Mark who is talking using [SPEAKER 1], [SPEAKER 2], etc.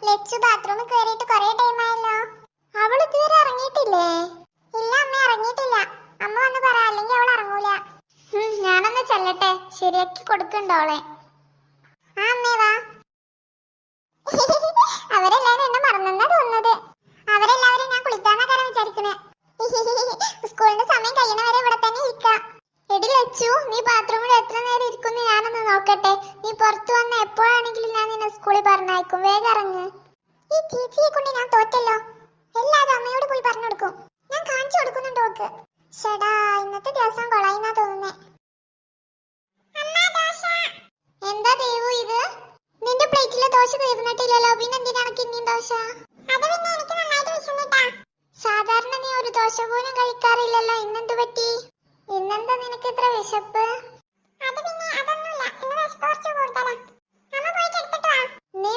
[SPEAKER 1] ലച്ചു ബാത്റൂമിൽ കയറിയിട്ട് കുറെ ടൈം ആയല്ലോ. അവൾ ഇതുവരെ ഇറങ്ങിയിട്ടില്ലേ? ഇല്ല അമ്മ, ഇറങ്ങിയിട്ടില്ല. അമ്മ വന്ന് പറ, അല്ലെങ്കിൽ അവൾ ഇറങ്ങൂല. ഞാനൊന്ന് ചെല്ലട്ടെ, ശരിയാക്കി കൊടുക്കണ്ടോളെ. ആ അമ്മേ വാ. അവരെല്ലാരും എന്നെ മറന്നെന്നാ തോന്നുന്നത്. അവരെല്ലാവരും ഞാൻ കുളിക്കാന്ന കാര്യം വിചാരിക്കണേ. സ്കൂളിന്റെ സമയം കഴിയണവരെ ഇവിടെ തന്നെ ഇരിക്കാം. എടി ലച്ചു, നീ ബാത്റൂമിൽ എത്ര നേരം ഇരിക്കുന്നു ഞാനൊന്ന് നോക്കട്ടെ. നീ പുറത്തു വന്ന എപ്പോഴാണെങ്കിലും ഞാൻ നിന്നെ സ്കൂളിൽ പറഞ്ഞയക്കും. വേഗം ഇറങ്ങ്. ഈ ചേച്ചിയെ കൊണ്ട് ഞാൻ തോറ്റല്ലോ. എല്ലാതും അമ്മയോട് പോയി പറഞ്ഞു കൊടുക്കും. ഞാൻ കാണിച്ചു കൊടുക്കുന്നുണ്ട് ഓക്ക്. ഷടാ, ഇന്നത്തെ ദിവസം കൊളായിന്നാ തോന്നുന്നേ. എന്താ ദേവു ഇത്? നിന്റെ പ്ലേറ്റിലെ ദോശ തീർന്നിട്ടില്ലല്ലോ, പിന്നെ എന്തിനാണ് ഇനിയും ദോശ? സാധാരണ നീ ഒരു ദോശ പോലും കഴിക്കാറില്ലല്ലോ, ഇന്നെന്ത് പറ്റി? ഇന്നെന്താ നിനക്ക് ഇത്ര വിശപ്പ്? നീ